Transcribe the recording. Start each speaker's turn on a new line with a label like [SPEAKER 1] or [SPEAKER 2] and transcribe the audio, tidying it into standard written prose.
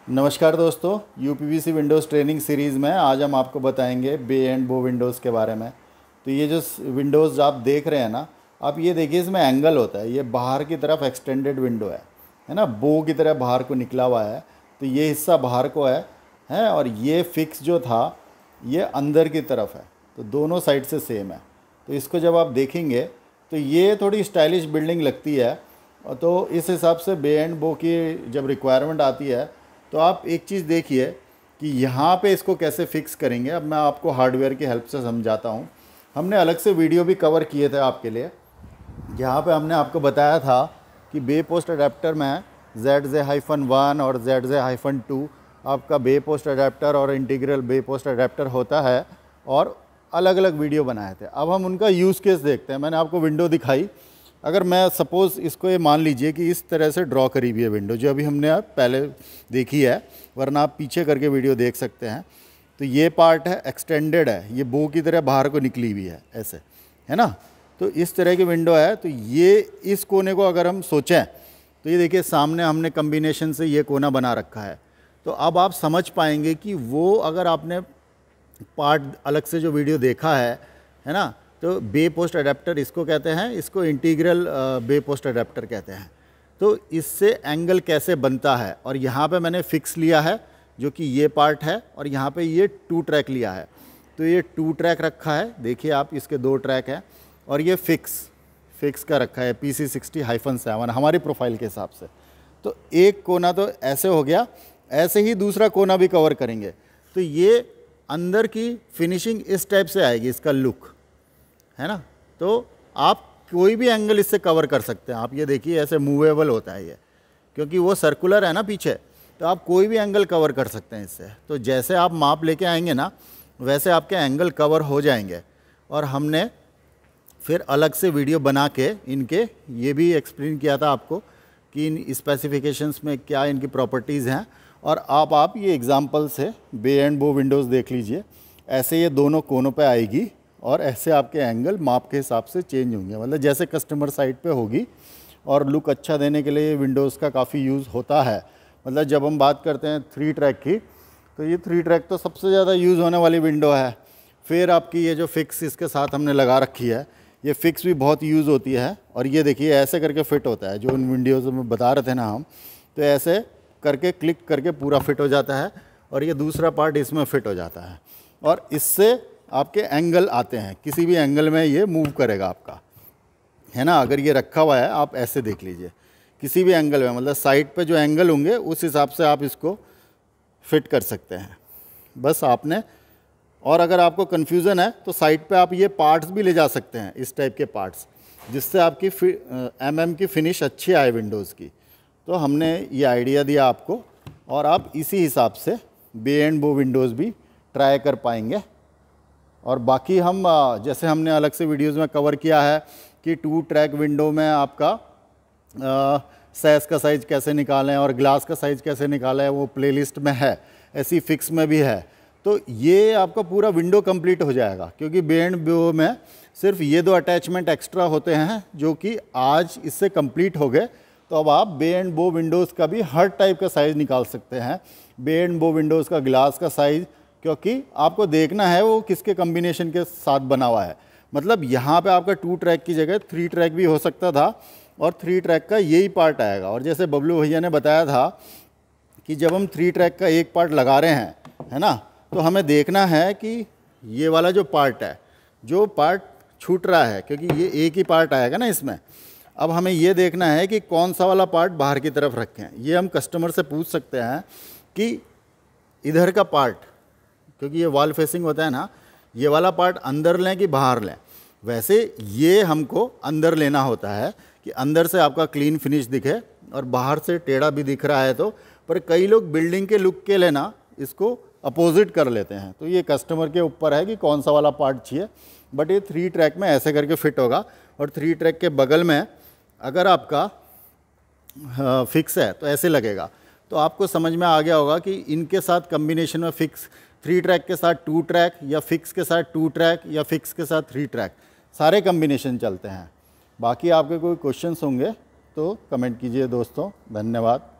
[SPEAKER 1] नमस्कार दोस्तों, UPVC Windows training series में आज हम आपको बताएंगे बे एंड बो विंडोज़ के बारे में। तो ये जो विंडोज़ आप देख रहे हैं ना, आप ये देखिए इसमें एंगल होता है। ये बाहर की तरफ एक्सटेंडेड विंडो है ना, बो की तरह बाहर को निकला हुआ है। तो ये हिस्सा बाहर को है और ये फिक्स जो था ये अंदर की तरफ है। तो दोनों साइड से सेम है। तो इसको जब आप देखेंगे तो ये थोड़ी स्टाइलिश बिल्डिंग लगती है। तो इस हिसाब से बे एंड बो की जब रिक्वायरमेंट आती है तो आप एक चीज़ देखिए कि यहाँ पे इसको कैसे फिक्स करेंगे। अब मैं आपको हार्डवेयर की हेल्प से समझाता हूँ। हमने अलग से वीडियो भी कवर किए थे आपके लिए, जहाँ पे हमने आपको बताया था कि बे पोस्ट अडेप्टर में ZJ-1 और ZJ-2 आपका बे पोस्ट अडेप्टर और इंटीग्रल बे पोस्ट अडेप्टर होता है, और अलग अलग वीडियो बनाए थे। अब हम उनका यूज़ केस देखते हैं। मैंने आपको विंडो दिखाई। अगर मैं सपोज़ इसको ये मान लीजिए कि इस तरह से ड्रॉ करी हुई है विंडो, जो अभी हमने पहले देखी है, वरना आप पीछे करके वीडियो देख सकते हैं। तो ये पार्ट है एक्सटेंडेड है, ये बो की तरह बाहर को निकली हुई है ऐसे, है ना। तो इस तरह की विंडो है। तो ये इस कोने को अगर हम सोचें तो ये देखिए सामने हमने कम्बिनेशन से ये कोना बना रखा है। तो अब आप समझ पाएंगे कि वो अगर आपने पार्ट अलग से जो वीडियो देखा है ना, तो बे पोस्ट अडेप्टर इसको कहते हैं, इसको इंटीग्रल बे पोस्ट अडेप्टर कहते हैं। तो इससे एंगल कैसे बनता है, और यहाँ पे मैंने फिक्स लिया है जो कि ये पार्ट है, और यहाँ पे ये 2 ट्रैक लिया है। तो ये 2 ट्रैक रखा है, देखिए आप, इसके 2 ट्रैक हैं, और ये फिक्स का रखा है PC60-7 हमारी प्रोफाइल के हिसाब से। तो एक कोना तो ऐसे हो गया, ऐसे ही दूसरा कोना भी कवर करेंगे। तो ये अंदर की फिनिशिंग इस टाइप से आएगी, इसका लुक, है ना। तो आप कोई भी एंगल इससे कवर कर सकते हैं। आप ये देखिए ऐसे मूवेबल होता है ये, क्योंकि वो सर्कुलर है ना पीछे, तो आप कोई भी एंगल कवर कर सकते हैं इससे। तो जैसे आप माप लेके आएंगे ना, वैसे आपके एंगल कवर हो जाएंगे। और हमने फिर अलग से वीडियो बना के इनके ये भी एक्सप्लेन किया था आपको कि इन स्पेसिफिकेशंस में क्या इनकी प्रॉपर्टीज़ हैं। और आप ये एग्जांपल से बे एंड बो विंडोज़ देख लीजिए। ऐसे ये दोनों कोनों पे आएगी, और ऐसे आपके एंगल माप के हिसाब से चेंज होंगे, मतलब जैसे कस्टमर साइड पे होगी। और लुक अच्छा देने के लिए विंडोज़ का काफ़ी यूज़ होता है। मतलब जब हम बात करते हैं 3 ट्रैक की, तो ये 3 ट्रैक तो सबसे ज़्यादा यूज़ होने वाली विंडो है। फिर आपकी ये जो फिक्स इसके साथ हमने लगा रखी है, ये फिक्स भी बहुत यूज़ होती है। और ये देखिए ऐसे करके फिट होता है, जो उन विंडोज़ में बता रहे थे ना हम, तो ऐसे करके क्लिक करके पूरा फिट हो जाता है, और ये दूसरा पार्ट इसमें फिट हो जाता है। और इससे आपके एंगल आते हैं, किसी भी एंगल में ये मूव करेगा आपका, है ना। अगर ये रखा हुआ है, आप ऐसे देख लीजिए, किसी भी एंगल में, मतलब साइड पे जो एंगल होंगे उस हिसाब से आप इसको फिट कर सकते हैं। बस आपने, और अगर आपको कन्फ्यूज़न है तो साइड पे आप ये पार्ट्स भी ले जा सकते हैं, इस टाइप के पार्ट्स, जिससे आपकी की फिनिश अच्छी आए विंडोज़ की। तो हमने ये आइडिया दिया आपको, और आप इसी हिसाब से बे एंड बो विंडोज़ भी ट्राई कर पाएंगे। और बाकी हम जैसे हमने अलग से वीडियोज़ में कवर किया है कि 2 ट्रैक विंडो में आपका सैस का साइज़ कैसे निकालें और ग्लास का साइज़ कैसे निकालें, वो प्लेलिस्ट में है, ऐसी फिक्स में भी है। तो ये आपका पूरा विंडो कंप्लीट हो जाएगा, क्योंकि बे एंड बो में सिर्फ ये 2 अटैचमेंट एक्स्ट्रा होते हैं, जो कि आज इससे कंप्लीट हो गए। तो अब आप बे एंड बो विंडोज़ का भी हर टाइप का साइज़ निकाल सकते हैं। बे एंड बो विंडोज़ का ग्लास का साइज़, क्योंकि आपको देखना है वो किसके कम्बिनेशन के साथ बना हुआ है। मतलब यहाँ पे आपका 2 ट्रैक की जगह 3 ट्रैक भी हो सकता था, और 3 ट्रैक का यही पार्ट आएगा। और जैसे बबलू भैया ने बताया था कि जब हम 3 ट्रैक का एक पार्ट लगा रहे हैं, है ना, तो हमें देखना है कि ये वाला जो पार्ट है, जो पार्ट छूट रहा है, क्योंकि ये एक ही पार्ट आएगा ना इसमें। अब हमें ये देखना है कि कौन सा वाला पार्ट बाहर की तरफ रखें। ये हम कस्टमर से पूछ सकते हैं कि इधर का पार्ट, क्योंकि ये वॉल फेसिंग होता है ना, ये वाला पार्ट अंदर लें कि बाहर लें। वैसे ये हमको अंदर लेना होता है कि अंदर से आपका क्लीन फिनिश दिखे, और बाहर से टेढ़ा भी दिख रहा है तो। पर कई लोग बिल्डिंग के लुक के लिए ना इसको अपोजिट कर लेते हैं। तो ये कस्टमर के ऊपर है कि कौन सा वाला पार्ट चाहिए। बट ये 3 ट्रैक में ऐसे करके फिट होगा, और 3 ट्रैक के बगल में अगर आपका फिक्स है तो ऐसे लगेगा। तो आपको समझ में आ गया होगा कि इनके साथ कम्बिनेशन में फिक्स 3 ट्रैक के साथ 2 ट्रैक, या फिक्स के साथ 2 ट्रैक, या फिक्स के साथ 3 ट्रैक, सारे कम्बिनेशन चलते हैं। बाकी आपके कोई क्वेश्चंस होंगे तो कमेंट कीजिए दोस्तों। धन्यवाद।